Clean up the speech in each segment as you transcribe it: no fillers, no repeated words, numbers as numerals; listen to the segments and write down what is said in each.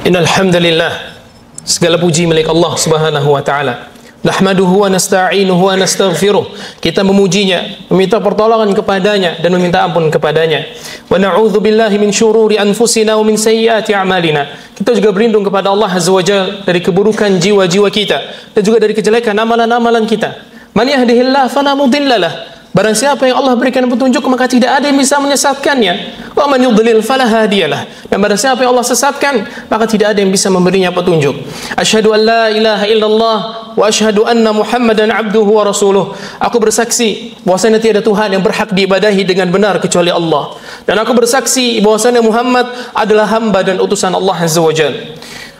Innal hamdalillah, segala puji milik Allah Subhanahu wa taala. Nahmaduhu wa nasta'inuhu wa nastaghfiruh. Kita memujinya, meminta pertolongan kepadanya dan meminta ampun kepadanya. Wa na'udzu billahi min syururi anfusina wa min sayyiati a'malina. Kita juga berlindung kepada Allah Azza wa Jalla dari keburukan jiwa-jiwa kita dan juga dari kejelekan amalan-amalan kita. Man yahdihillahu fala mudhillalah. Barang siapa yang Allah berikan petunjuk, maka tidak ada yang bisa menyesatkannya. Wa man yudlil fala hadiyalah. Dan barang siapa yang Allah sesatkan, maka tidak ada yang bisa memberinya petunjuk. Asyhadu an la ilaha illallah wa asyhadu anna Muhammadan abduhu wa rasuluh. Aku bersaksi bahwasanya tiada Tuhan yang berhak diibadahi dengan benar kecuali Allah. Dan aku bersaksi bahwasanya Muhammad adalah hamba dan utusan Allah Azza wa Jalla.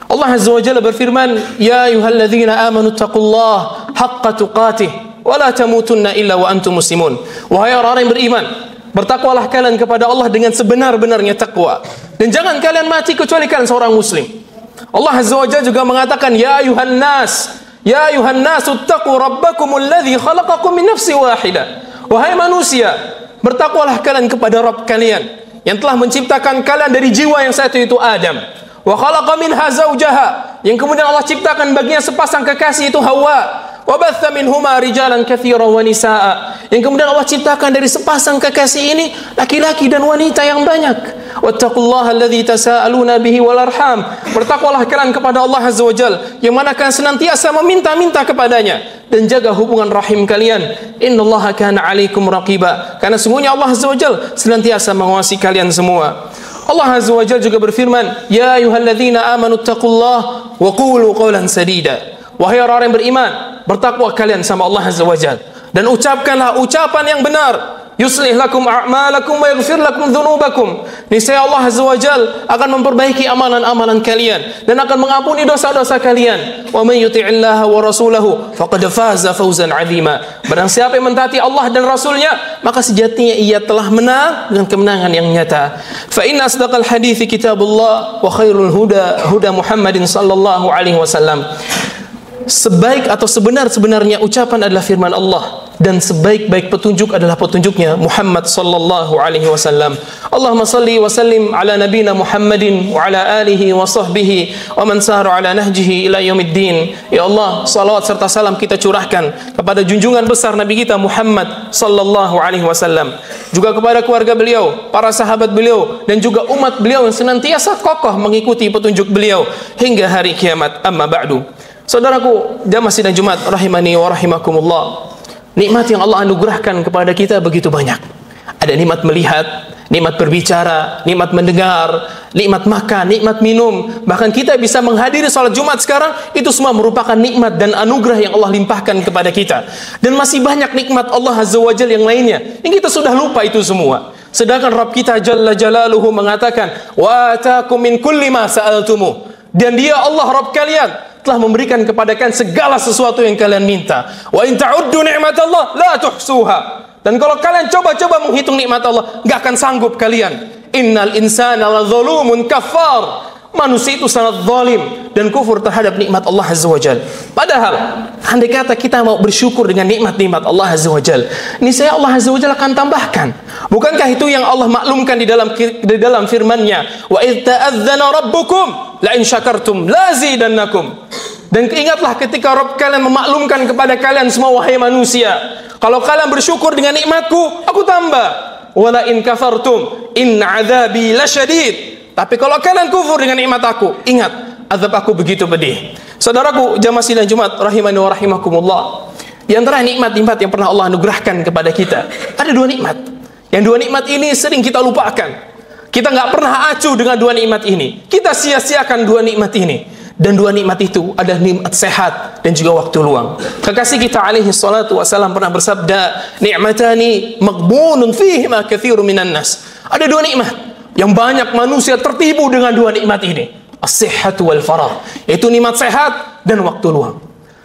Allah Azza wa Jalla berfirman, "Ya ayyuhalladzina amanu taqullaha haqqa tuqatih wa la tamutunna illa wa antum muslimun." Wahai orang yang beriman, bertakwalah kalian kepada Allah dengan sebenar-benarnya takwa, dan jangan kalian mati kecuali kalian seorang muslim. Allah Azza wa Jalla juga mengatakan, "Ya ayuhan nas, ya ayuhan nas, ittaqu rabbakumul ladzi khalaqakum min nafsin wahidah." Wahai manusia, bertakwalah kalian kepada Rabb kalian yang telah menciptakan kalian dari jiwa yang satu, itu Adam. Wa khalaqa minha zawjaha, yang kemudian Allah ciptakan baginya sepasang kekasih, itu Hawa. Wa batha minhuma rijalan katsiran wa nisaa, yang kemudian Allah ciptakan dari sepasang kekasih ini laki-laki dan wanita yang banyak. Wattaqullaha alladzi tasaaluna bihi wal arham. Bertakwalah kalian kepada Allah Azza wa Jalla yang mana kalian senantiasa meminta-minta kepadanya, dan jaga hubungan rahim kalian. Innallaha kana 'alaikum raqiba. Karena sungguhnya Allah Azza wa Jalla senantiasa mengawasi kalian semua. Allah Azza wa Jalla juga berfirman, "Ya ayyuhalladzina amanu taqullaha wa qulu qawlan sadida." Wahai orang yang beriman, bertakwa kalian sama Allah Azza wa Jalla dan ucapkanlah ucapan yang benar. Yuslih lakum a'malakum wa yaghfir lakum dzunubakum. Niscaya Allah Azza wa Jalla akan memperbaiki amalan-amalan kalian dan akan mengampuni dosa-dosa kalian. Wa may yuti'illaha wa rasulahu faqad faza fawzan 'azima. Barang siapa yang mentaati Allah dan Rasulnya, maka sejatinya ia telah menang dengan kemenangan yang nyata. Fa inna asdaqal hadithi kitabullah wa khairul huda huda Muhammadin sallallahu alaihi wasallam. Sebaik atau sebenar-sebenarnya ucapan adalah firman Allah, dan sebaik-baik petunjuk adalah petunjuknya Muhammad sallallahu alaihi wasallam. Allahumma salli wa sallim ala nabina Muhammadin wa ala alihi wa sahbihi wa man sahara ala nahjihi ila yaumiddin. Ya Allah, salawat serta salam kita curahkan kepada junjungan besar Nabi kita Muhammad sallallahu alaihi wasallam, juga kepada keluarga beliau, para sahabat beliau, dan juga umat beliau yang senantiasa kokoh mengikuti petunjuk beliau hingga hari kiamat. Amma ba'du. Saudaraku, jamaah sidang Jumat rahimani wa rahimakumullah. Nikmat yang Allah anugerahkan kepada kita begitu banyak. Ada nikmat melihat, nikmat berbicara, nikmat mendengar, nikmat makan, nikmat minum. Bahkan kita bisa menghadiri salat Jumat sekarang, itu semua merupakan nikmat dan anugerah yang Allah limpahkan kepada kita. Dan masih banyak nikmat Allah Azza wa Jalla yang lainnya yang kita sudah lupa itu semua. Sedangkan Rabb kita Jalla Jalaluhu mengatakan, "Wa ataakum min kulli ma sa'altumuh." Dan Dia Allah Rabb kalian telah memberikan kepada kalian segala sesuatu yang kalian minta. Wa in ta'uddu ni'matallah la tuhsuha. Dan kalau kalian coba-coba menghitung nikmat Allah, enggak akan sanggup kalian. Innal insana ladzalumun kafar. Manusia itu sangat zalim dan kufur terhadap nikmat Allah Azza wa Jalla. Padahal andai kata kita mau bersyukur dengan nikmat-nikmat Allah Azza wa Jalla, niscaya Allah Azza wa Jalla akan tambahkan. Bukankah itu yang Allah maklumkan di dalam firman-Nya, "Wa idz ta'adzana rabbukum la in syakartum lazidannakum." Dan ingatlah ketika Rabb kalian memaklumkan kepada kalian semua, wahai manusia, kalau kalian bersyukur dengan nikmatku, aku tambah. Wala in kafartum in 'adzabi lasyadid. Tapi kalau kalian kufur dengan nikmat aku, ingat, azab aku begitu pedih. Saudaraku, jamaah sidang Jumat rahimani wa rahimakumullah. Di antara nikmat-nikmat yang pernah Allah anugerahkan kepada kita, ada dua nikmat. Yang dua nikmat ini sering kita lupakan. Kita nggak pernah acuh dengan dua nikmat ini. Kita sia-siakan dua nikmat ini. Dan dua nikmat itu adalah nikmat sehat dan juga waktu luang. Kekasih kita alaihi salatu wasallam pernah bersabda, "Ni'matani maghbunun fihima katsirun minan nas." Ada dua nikmat yang banyak manusia tertipu dengan dua nikmat ini, as-sihhatu wal farah, yaitu nikmat sehat dan waktu luang.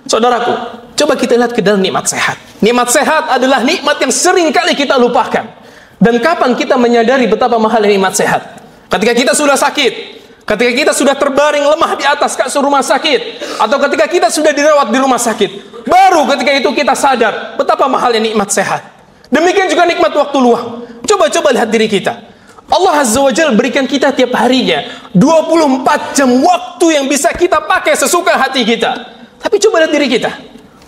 Saudaraku, coba kita lihat ke dalam nikmat sehat. Nikmat sehat adalah nikmat yang sering kali kita lupakan. Dan kapan kita menyadari betapa mahal nikmat sehat? Ketika kita sudah sakit, ketika kita sudah terbaring lemah di atas kasur rumah sakit, atau ketika kita sudah dirawat di rumah sakit, baru ketika itu kita sadar betapa mahalnya nikmat sehat. Demikian juga nikmat waktu luang. Coba-coba lihat diri kita. Allah Azza wa Jalla berikan kita tiap harinya 24 jam waktu yang bisa kita pakai sesuka hati kita. Tapi coba lihat diri kita.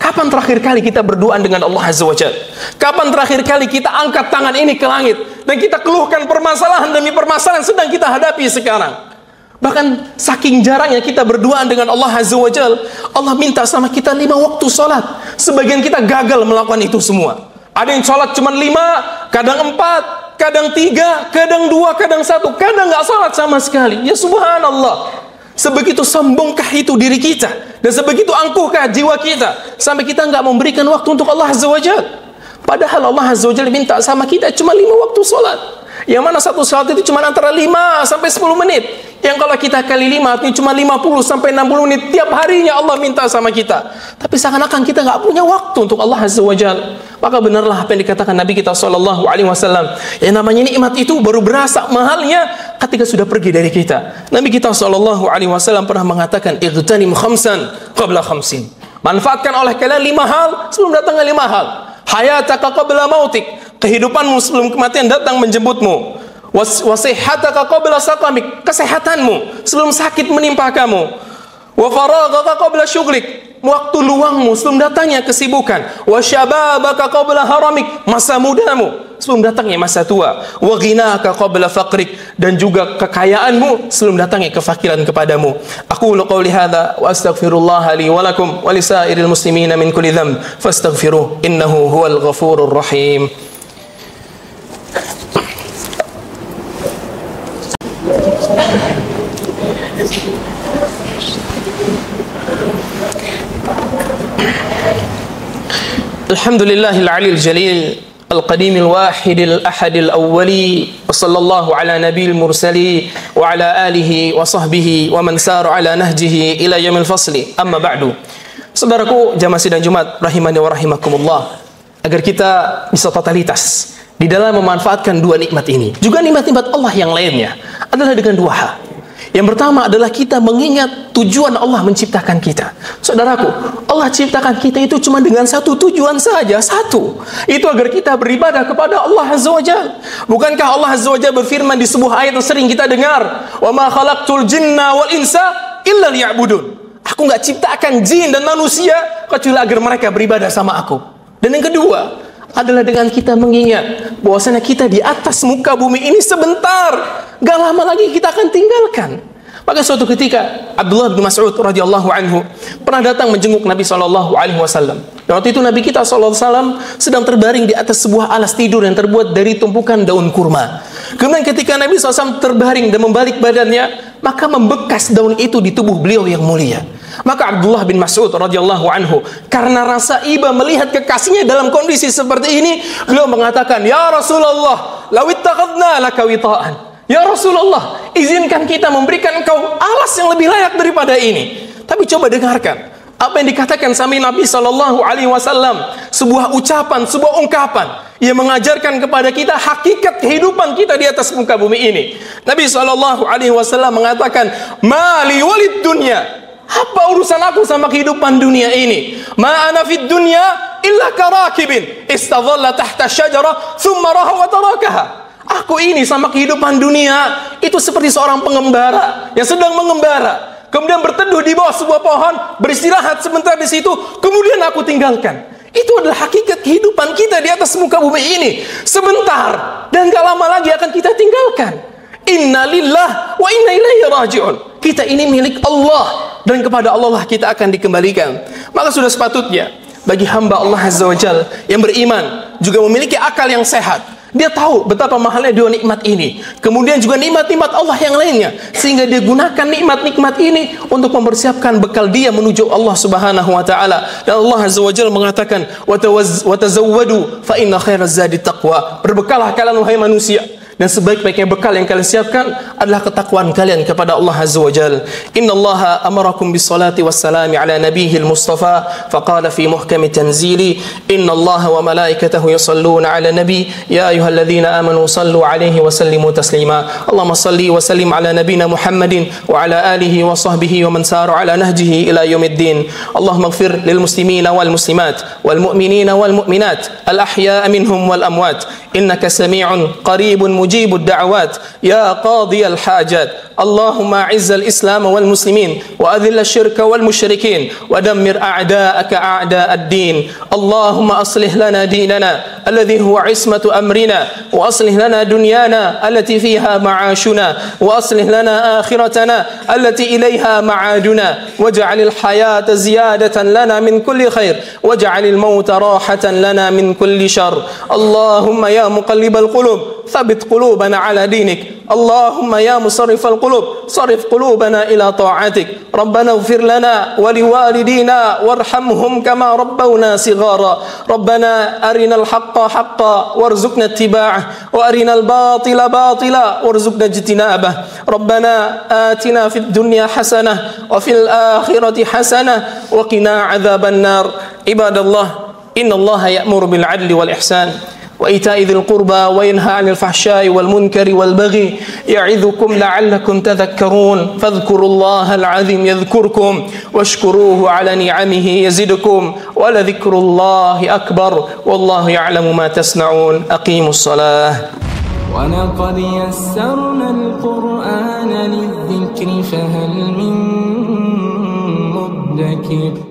Kapan terakhir kali kita berdoa dengan Allah Azza wa Jalla? Kapan terakhir kali kita angkat tangan ini ke langit dan kita keluhkan permasalahan demi permasalahan sedang kita hadapi sekarang? Bahkan saking jarangnya kita berdoa dengan Allah Azza wa Jalla, Allah minta sama kita 5 waktu sholat. Sebagian kita gagal melakukan itu semua. Ada yang sholat cuma 5, kadang 4, kadang 3, kadang 2, kadang 1, kadang nggak sholat sama sekali. Ya subhanallah. Sebegitu sombongkah itu diri kita, dan sebegitu angkuhkah jiwa kita sampai kita nggak memberikan waktu untuk Allah Azza wa Jalla. Padahal Allah Azza wa Jalla minta sama kita cuma 5 waktu sholat. Yang mana satu sholat itu cuma antara 5 sampai 10 menit. Yang kalau kita kali 5 artinya cuma 50 sampai 60 menit tiap harinya Allah minta sama kita. Tapi seakan-akan kita nggak punya waktu untuk Allah Azza wa Jalla. Maka benarlah apa yang dikatakan Nabi kita sallallahu alaihi wasallam, yang namanya nikmat itu baru berasa mahalnya ketika sudah pergi dari kita. Nabi kita sallallahu alaihi wasallam pernah mengatakan, "Igtanim khamsan qabla khamsin." Manfaatkan oleh kalian 5 hal sebelum datangnya 5 hal. Hayataka qabla mautik, kehidupanmu sebelum kematian datang menjemputmu. Wasihhataka qabla saqamik, kesehatanmu sebelum sakit menimpa kamu. Wa faraghaka qabla syughlik, waktu luangmu sebelum datangnya kesibukan. Wa syababaka qabla haramik, masa mudamu sebelum datangnya masa tua. Wa ghinaka qabla faqrik, dan juga kekayaanmu sebelum datangnya kefakiran kepadamu. Aqulu qawli hadza wa astaghfirullah li wa lakum wa lisairil muslimina min kulli dhanb fastaghfiruh innahu huwal ghafurur rahim. Alhamdulillahil aliyil jalil al-qadimil wahidil ahadil awwali wa sallallahu ala nabiyil mursali wa ala alihi wa sahbihi wa man sara ala nahjihi ila yaumil fasli, amma ba'du. Saudaraku jamaah sidang Jumat rahimani wa rahimakumullah, agar kita bisa totalitas di dalam memanfaatkan 2 nikmat ini, juga nikmat-nikmat Allah yang lainnya, adalah dengan 2 hal. Yang pertama adalah kita mengingat tujuan Allah menciptakan kita. Saudaraku, Allah ciptakan kita itu cuma dengan satu tujuan saja, satu. Itu agar kita beribadah kepada Allah Azza wa Jalla. Bukankah Allah Azza wa Jalla berfirman di sebuah ayat yang sering kita dengar, "Wa ma khalaqtul jinna wal insa illa liya'budun." Aku nggak ciptakan jin dan manusia kecuali agar mereka beribadah sama aku. Dan yang kedua adalah dengan kita mengingat bahwasanya kita di atas muka bumi ini sebentar, gak lama lagi kita akan tinggalkan. Maka suatu ketika Abdullah bin Mas'ud radhiyallahu anhu pernah datang menjenguk Nabi sallallahu alaihi wasallam. Dan waktu itu Nabi kita sallallahu alaihi wasallam sedang terbaring di atas sebuah alas tidur yang terbuat dari tumpukan daun kurma. Kemudian ketika Nabi SAW terbaring dan membalik badannya, maka membekas daun itu di tubuh beliau yang mulia. Maka Abdullah bin Mas'ud radhiyallahu anhu karena rasa iba melihat kekasihnya dalam kondisi seperti ini, beliau mengatakan, "Ya Rasulullah, law ittakhadna laka wita'an." Ya Rasulullah, izinkan kita memberikan engkau alas yang lebih layak daripada ini. Tapi coba dengarkan apa yang dikatakan sama Nabi sallallahu alaihi wasallam, sebuah ucapan, sebuah ungkapan yang mengajarkan kepada kita hakikat kehidupan kita di atas muka bumi ini. Nabi sallallahu alaihi wasallam mengatakan, "Mali walid dunya." Apa urusan aku sama kehidupan dunia ini? Ma ana fid dunya illa karakibin istadhalla tahta syajarah thumma raha wa tarakaha. Aku ini sama kehidupan dunia itu seperti seorang pengembara yang sedang mengembara, kemudian berteduh di bawah sebuah pohon, beristirahat sebentar di situ, kemudian aku tinggalkan. Itu adalah hakikat kehidupan kita di atas muka bumi ini. Sebentar dan gak lama lagi akan kita tinggalkan. Inna lillah wa inna ilaihi raji'un. Kita ini milik Allah dan kepada Allah lah kita akan dikembalikan. Maka sudah sepatutnya bagi hamba Allah Azza wa Jalla yang beriman, juga memiliki akal yang sehat, dia tahu betapa mahalnya 2 nikmat ini, kemudian juga nikmat-nikmat Allah yang lainnya, sehingga dia gunakan nikmat-nikmat ini untuk mempersiapkan bekal dia menuju Allah Subhanahu wa taala. Dan Allah Azza wa Jalla mengatakan, "Wa tazawwadu fa inna khairaz zadi taqwa." Berbekallah kalian wahai manusia, dan sebaik-baiknya bekal yang kalian siapkan adalah ketakwaan kalian kepada Allah Azza wa Jalla. Innallaha amarakum bis-salati was-salami ala nabiyil mustafa faqala fi muhkami tanzili, innallaha wa malaikatahu yusalluna ala nabi ya ayyuhalladzina amanu sallu alaihi wa sallimu taslima. Allahumma salli wa sallim ala nabiyyina Muhammadin wa ala alihi wa sahbihi wa man sara ala nahjihi ila yaumiddin. Allahumma ighfir lil muslimina wal muslimat wal mu'minina wal mu'minat al ahya'a minhum wal amwat innaka sami'un qaribun mujib مجيب الدعوات يا قاضي الحاجات اللهم أعز الإسلام والمسلمين وأذل الشرك والمشركين ودمر أعداءك أعداء الدين اللهم أصلح لنا ديننا الذي هو عصمة أمرنا وأصلح لنا دنيانا التي فيها معاشنا وأصلح لنا آخرتنا التي إليها معادنا واجعل الحياة زيادة لنا من كل خير واجعل الموت راحة لنا من كل شر اللهم يا مقلب القلوب ثبت قلوبنا على دينك اللهم يا مصرف القلوب صرف قلوبنا إلى طاعتك ربنا اغفر لنا ولوالدينا وارحمهم كما ربونا صغارا ربنا أرنا الحق حقا وارزقنا اتباعه وأرنا الباطل باطلا وارزقنا اجتنابه ربنا آتنا في الدنيا حسنة وفي الآخرة حسنة وقنا عذاب النار عباد الله إن الله يأمر بالعدل والإحسان وإيتاء ذي القربى وينهى عن الفحشاء والمنكر والبغي يعظكم لعلكم تذكرون فاذكروا الله العظيم يذكركم واشكروه على نعمه يزدكم ولذكر الله أكبر والله يعلم ما تصنعون أقيموا الصلاة ولقد يسرنا القرآن للذكر فهل من مدكر